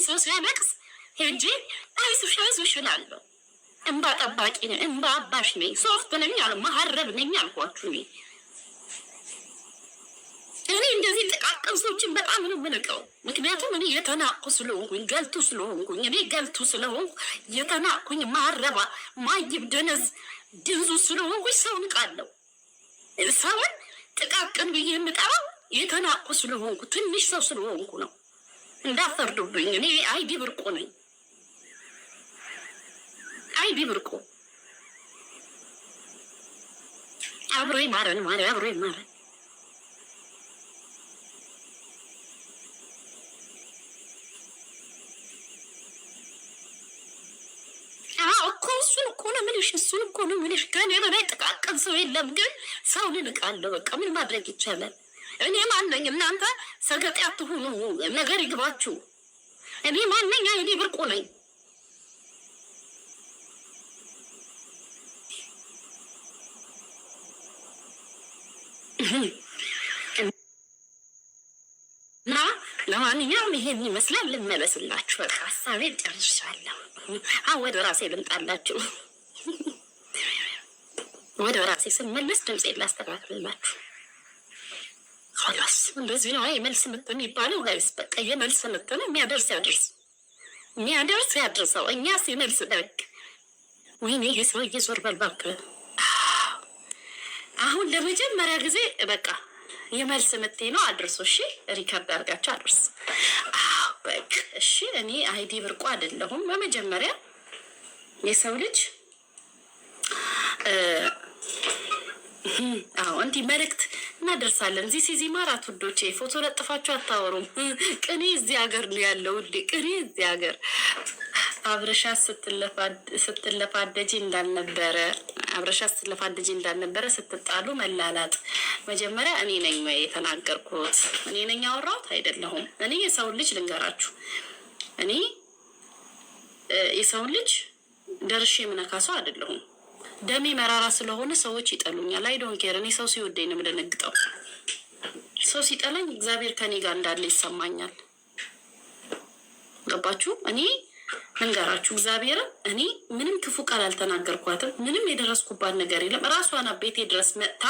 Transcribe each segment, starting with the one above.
ሰው ሲያለቅስ ሄጄ አይዞሽ እላለሁ። እንባ ጠባቂ ነኝ፣ እንባ አባሽ ነኝ፣ ሶፍት ነኝ፣ መሀረብ ነኝ አልኳችሁ። እኔ እንደዚህ ጥቃቅን ሰዎችን በጣም ነው የምንቀው። ምክንያቱም እኔ የተናቁ ስለሆንኩኝ ገልቱ ስለሆንኩኝ እኔ ገልቱ ስለሆንኩ የተናቁኝ ማረባ ማይብ ድንዙ ስለሆንኩኝ ሰው ንቃለሁ። ሰውን ጥቃቅን ብዬ የምጠራው የተናቁ ስለሆንኩ ትንሽ ሰው ስለሆንኩ ነው። እንዳፈርዱብኝ። እኔ አይዲ ብርቁ ነኝ። አይዲ ብርቁ አብሮ ይማረን አብሮ ይማረን። እሱን እኮ ነው የምልሽ። ከእኔ በላይ ጥቃቅን ሰው የለም፣ ግን ሰው ልንቃለሁ። በቃ ምን ማድረግ ይቻላል? እኔ ማነኝ? እናንተ ሰገጤ አትሁኑ፣ ነገር ይግባችሁ። እኔ ማነኝ? አይዲ ብርቁ ነኝ። እና ለማንኛውም ይሄን ይመስላል። ልመለስላችሁ። በቃ ሀሳቤን ጨርሻለሁ። ወደ ራሴ ልምጣላችሁ። ወደ ራሴ ስመለስ ድምፄን ላስተካክልላችሁ። ላስ እንደዚህ ነው የመልስ ምት የሚባለው ጋይስ። በቃ የመልስ ምት ነው። የሚያደርስ ያድርስ፣ የሚያደርስ ያድርሰው። እኛስ የመልስ ደግ። ወይኔ የሰው እየዞር በልባክ። አሁን ለመጀመሪያ ጊዜ በቃ የመልስ ምቴ ነው። አድርሶ እሺ፣ ሪከርድ አድርጋችሁ አድርስ። በቃ እሺ። እኔ አይዲ ብርቁ አይደለሁም። በመጀመሪያ የሰው ልጅ እንዲህ መልእክት እናደርሳለን። እዚህ ሲዚ ማራት ውዶቼ፣ ፎቶ ለጥፋችሁ አታወሩም። ቅኔ እዚህ ሀገር ነው ያለው። ቅኔ እዚህ ሀገር አብረሻ ስትለፋደጂ እንዳልነበረ ስትጣሉ መላላጥ። መጀመሪያ እኔ ነኝ የተናገርኩት፣ እኔ ነኝ ያወራሁት አይደለሁም። እኔ የሰውን ልጅ ልንገራችሁ፣ እኔ የሰውን ልጅ ደርሼ የምነካ ሰው አይደለሁም። ደሜ መራራ ስለሆነ ሰዎች ይጠሉኛል። አይ ዶንት ኬር። እኔ ሰው ሲወደኝ ነው የምደነግጠው። ሰው ሲጠላኝ እግዚአብሔር ከኔ ጋር እንዳለ ይሰማኛል። ገባችሁ? እኔ ልንገራችሁ እግዚአብሔርን፣ እኔ ምንም ክፉ ቃል አልተናገርኳትም። ምንም የደረስኩባት ነገር የለም። ራሷን ቤቴ ድረስ መጥታ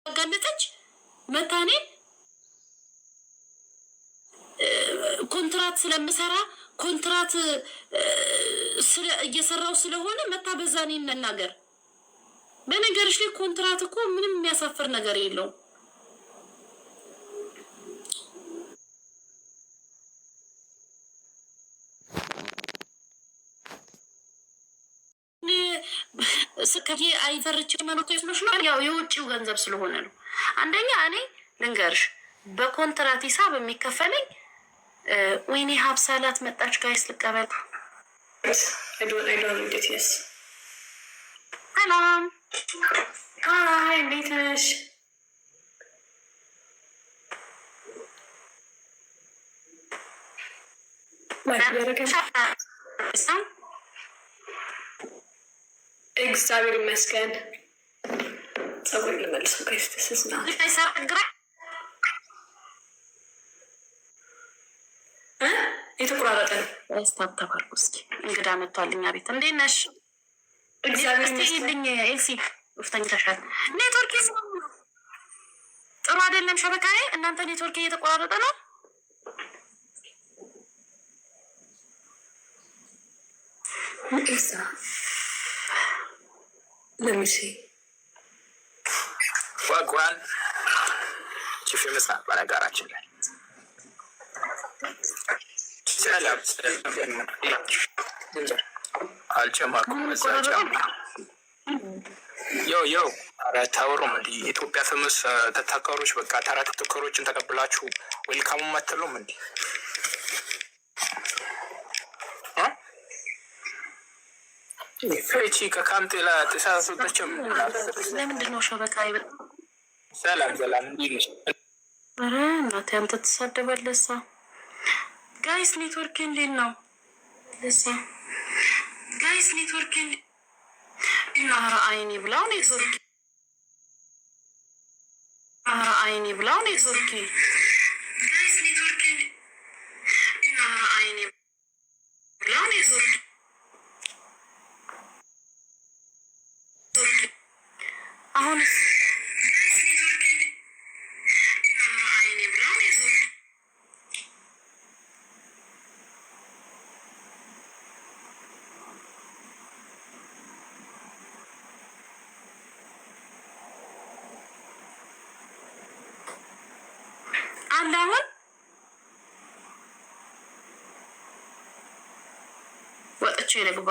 ገለጠች። መታኔ ኮንትራት ስለምሰራ ኮንትራት እየሰራው ስለሆነ መታ በዛኔ እንናገር። በነገርሽ ላይ ኮንትራት እኮ ምንም የሚያሳፍር ነገር የለውም። ስከቴ አይፈርች መኖቶ ይስሎሽ ነው። ያው የውጭው ገንዘብ ስለሆነ ነው። አንደኛ እኔ ልንገርሽ በኮንትራት ሂሳብ የሚከፈለኝ ወይኔ ሀብሳላት መጣች። ጋይስ ልቀበል። ሰላም አይ፣ እንዴት ነሽ? እግዚአብሔር ይመስገን። ጸጉር ልመልሰው ከስተስና የተቆራረጠ ነው። ስታተባርኩ እስኪ እንግዳ መጥቷልኛ ቤት። እንዴት ነሽ? እግዚአብሔር ይመስገን። ኤልሲ ውፍተኝ ተሻል። ኔትወርክ ጥሩ አይደለም ሸበካዬ። እናንተ ኔትወርክ እየተቆራረጠ ነው። ኢሳ ለምሲ ዋጓን ቺፍ ምሳ በነገራችን ላይ አልጨማኩም። ዮ ኧረ አታወሩም እንዲ ኢትዮጵያ ፍምስ ተታካሮች በቃ ተራ ቲክቶከሮችን ተቀብላችሁ ዌልካሙን ማትሉም እንዲ ፍሬቺ ከካምቴ ላ ተሳሱተችም ለምንድን ነው ሸበካ ይበል? ሰላም እንዴት ነሽ? ኧረ እናቴ አንተ ትሳደባለህ። ጋይስ ኔትወርክ እንዴት ነው? ጋይስ ኔትወርክ ኧረ አይኔ ብላው ኔትወርክ ኧረ አይኔ ብላው ኔትወርክ ጋይስ ኔትወርክ ኧረ አይኔ ብላው ኔትወርክ አሁንስ አሁን ወጥቼ ልግባ።